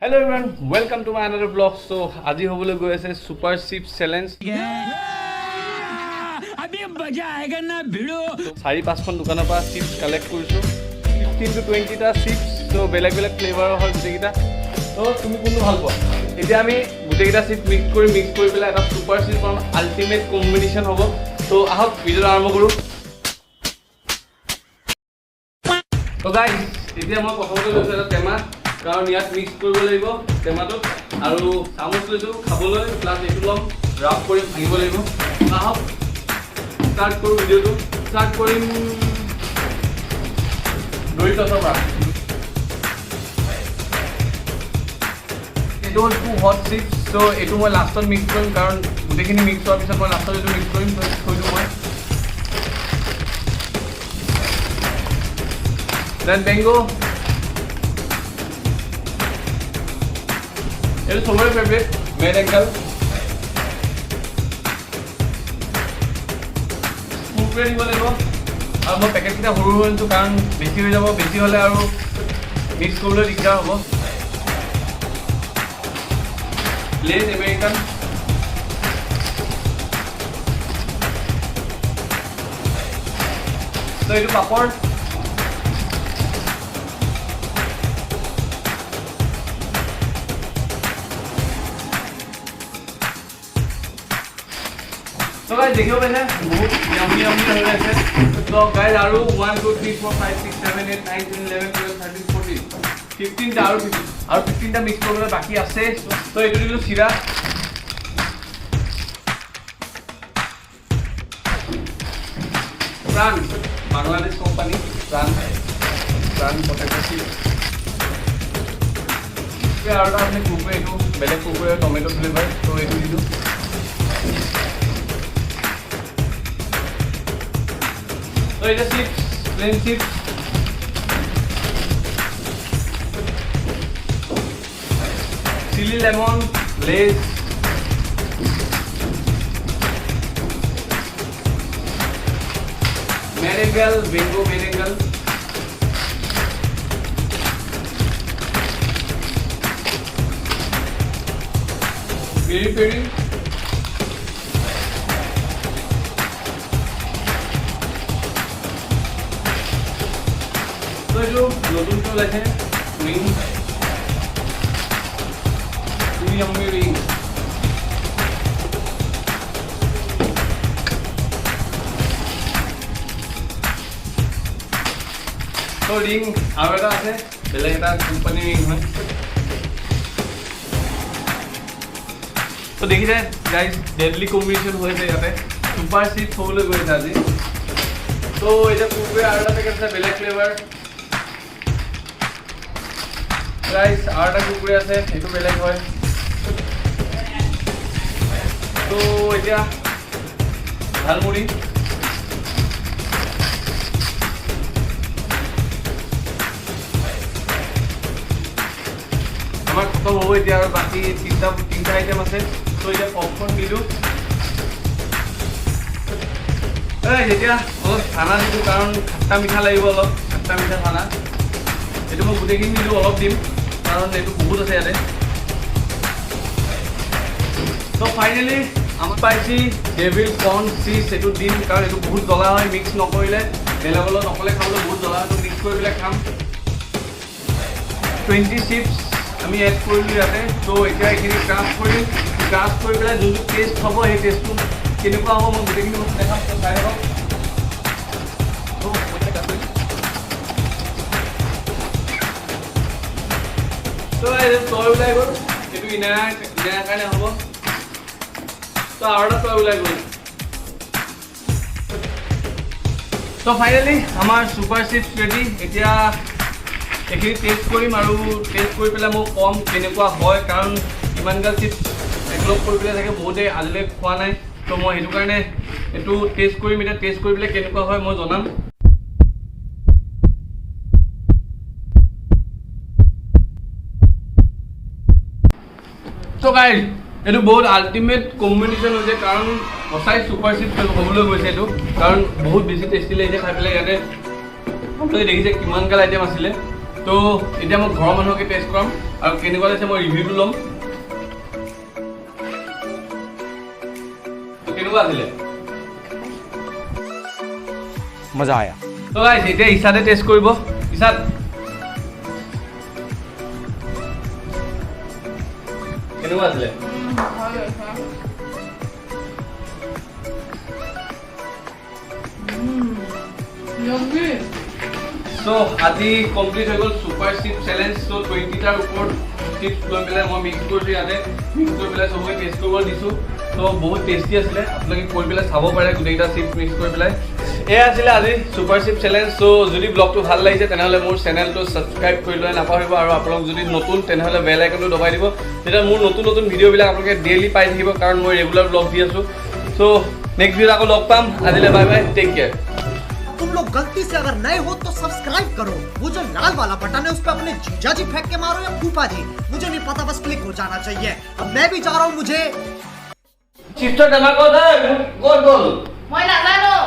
Hello everyone, welcome to my another vlog. So, আজি হবলৈ গৈ আছে সুপাৰ চিপছ চেলেঞ্জ। अभी मजा आएगा ना भिड़ो। 4-5খন দোকানৰ পৰা চিপছ কালেক্ট কৰিছো। 15 to 20 টা চিপছ, তো বেলেগ বেলেগ ফ্লেভাৰৰ হয় গোটেইকেইটা। তো তুমি কোনটো ভাল পোৱা? এতিয়া আমি গোটেইকেইটা চিপছ মিক্স কৰি পেলাই এটা সুপাৰ চিপছ বনাম, আল্টিমেট কম্বিনেশ্যন হ'ব। তো আহক ভিডিঅ' আৰম্ভ কৰোঁ। তো গাইজ, এতিয়া মই প্ৰথমতে লৈছো এটা টেমা, কাৰণ ইয়াত মিক্স কৰিব লাগিব টেমাটো, আৰু চামুচ লৈছো খাবলৈ, প্লাছ এইটো ল'ম ৰাফ কৰি ভাঙিব লাগিব। আহক ষ্টাৰ্ট কৰোঁ ভিডিঅ'টো। ষ্টাৰ্ট কৰিম দৰিদ্ৰৰ পৰা। এইটো হ'ল 2 হট চিপছ। ত' এইটো মই লাষ্টত মিক্স কৰিম, কাৰণ গোটেইখিনি মিক্স হোৱাৰ পিছত মই লাষ্টত এইটো মিক্স কৰিম। থৈ দিওঁ মই। দেন বেংগো, এইটো চবৰে ফেভৰেট, মেড এংকেল। কুৰকুৰে দিব লাগিব, আৰু মই পেকেটকেইটা সৰু হৈ আনিছোঁ কাৰণ বেছি হৈ যাব, বেছি হ'লে আৰু মিক্স কৰিবলৈ দিগদাৰ হ'ব। লেজ আমেৰিকান, তো এইটো পাপৰ, তো গাইজ দেখিব পাইছে বহুত ইয়ামি হৈ আছে। তো গাইজ আৰু 1 2 3 4 5 6 7 8 9 10 11 12 13 14 15টা আৰু 15টা মিক্স কৰিবলৈ বাকী আছে। তো এইটো দিলোঁ চিৰা, প্ৰাণ বাংলাদেশ কোম্পানী, প্ৰাণ পটেটো চিপছ। আৰু এটা আছে কুৰকুৰে, এইটো বেলেগ কুৰকুৰে, টমেটো ফ্লেভাৰ। তো এইটো দিলোঁ। তো এটা chips, plain chips, chilli lemon, Lay's, মেরেঙ্গেল, বেঙ্গো মেরেঙ্গেল, পেরি পেরি, তো এইটো নতুনকৈ ওলাইছে উইং, ইয়াম্মি ৰিং। তো ৰিং আৰু এটা আছে, বেলেগ এটা কোম্পানী ৰিং হয়। তো দেখিছে গাইজ, ডেডলি কম্বিনেশ্যন হৈছে ইয়াতে, চুপাৰ চিপছ হ'বলৈ গৈছে আজি। তো এতিয়া কুৰকুৰে আৰু এটা পেকেট আছে বেলেগ ফ্লেভাৰ। গাইজ আৰু এটা কুৰকুৰে আছে, সেইটো বেলেগ হয়। তো এতিয়া ঝালমুড়ি, আমাৰ খতম হ'ব এতিয়া, আৰু বাকী তিনিটা আইটেম আছে। তো এতিয়া পপকৰ্ণ দিলোঁ। এতিয়া অলপ খানা দিছোঁ, কাৰণ খাট্টা মিঠা লাগিব, অলপ খাট্টা মিঠা খানা। এইটো মই গোটেইখিনি দিলোঁ, অলপ দিম কাৰণ এইটো বহুত আছে ইয়াতে। তো ফাইনেলি আমাৰ পাইছি ডেভিল কৰ্ণ চিজ, এইটো দিম কাৰণ এইটো বহুত জ্বলা হয়, মিক্স নকৰিলে বেলেগৰ লগত অকলে খাবলৈ বহুত জ্বলা হয়। মিক্স কৰি পেলাই খাম। 20 চিপছ আমি এড কৰিলোঁ ইয়াতে। তো এতিয়া এইখিনি ক্ৰাছ কৰিম, ক্ৰাছ কৰি পেলাই যোনটো টেষ্ট হ'ব সেই টেষ্টটো কেনেকুৱা হ'ব মই গোটেইখিনি বস্তু দেখাম। তো চাই থাকক। তো তই ওলাই গ'ল, এইটো ইনাৰ কাৰণে হ'ব। তো আৰু এটা তই ওলাই গ'ল। তো ফাইনেলি আমাৰ চুপাৰ চিপছ ৰেডি। এতিয়া এইখিনি টেষ্ট কৰিম, আৰু টেষ্ট কৰি পেলাই মই ক'ম কেনেকুৱা হয়, কাৰণ ইমানগাল চিপছ একলগ কৰি পেলাই থাকে, বহুতে আজিলৈ খোৱা নাই। তো মই সেইটো কাৰণে এইটো টেষ্ট কৰিম। এতিয়া টেষ্ট কৰি পেলাই কেনেকুৱা হয় মই জনাম। তো গাইজ এইটো বহুত আল্টিমেট কম্বিনেশ্যন হৈছে, কাৰণ সঁচাই চুপাৰ চিপছ হ'বলৈ গৈছে এইটো, কাৰণ বহুত বেছি টেষ্টি লাগিছে খাই পেলাই। ইয়াতে আপোনালোকে দেখিছে কিমানগাল আইটেম আছিলে। তো এতিয়া মই ঘৰৰ মানুহকে টেষ্ট কৰাম আৰু কেনেকুৱা লাগিছে মই ৰিভিউটো ল'ম। কেনেকুৱা আছিলে? मजा आया। তো গাইছ এতিয়া ইছাদে টেষ্ট কৰিব। ইছাদ কেনেকুৱা আছিলে? So, আজি কমপ্লিট হৈ গ'ল সুপাৰ চিপ চেলেঞ্জ। চ' 20টাৰ ওপৰত চিপছ লৈ পেলাই মই মিক্স কৰিছোঁ, ইয়াতে মিক্স কৰি পেলাই চবকে টেষ্ট কৰিব দিছোঁ। চ' বহুত টেষ্টি আছিলে, আপোনালোকে কৰি পেলাই চাব পাৰে গোটেইকেইটা চিপছ মিক্স কৰি পেলাই। এয়া আছিলে আজি সুপাৰ চিপ চেলেঞ্জ। চ' যদি ব্লগটো ভাল লাগিছে তেনেহ'লে মোৰ চেনেলটো ছাবস্ক্ৰাইব কৰি লৈ নাপাহৰিব, আৰু আপোনালোক যদি নতুন তেনেহ'লে বেল আইকনটো দবাই দিব, তেতিয়া মোৰ নতুন নতুন ভিডিঅ'বিলাক আপোনালোকে ডেইলি পাই থাকিব, কাৰণ মই ৰেগুলাৰ ব্লগ দি আছোঁ। চ' নেক্সট ভিডিঅ'ত আকৌ লগ পাম। আজিলৈ বাই বাই, টেক কেয়াৰ। तुम लोग गलती से अगर नए हो तो सब्सक्राइब करो, वो जो लाल वाला बटन है उस पर अपने जीजा जी फेंक के मारो या फूफा जी, मुझे नहीं पता, बस क्लिक हो जाना चाहिए। अब मैं भी जा रहा हूँ, मुझे চিপছৰ টেমা ক'ত? ক'ত গ'ল? মই নাজানো।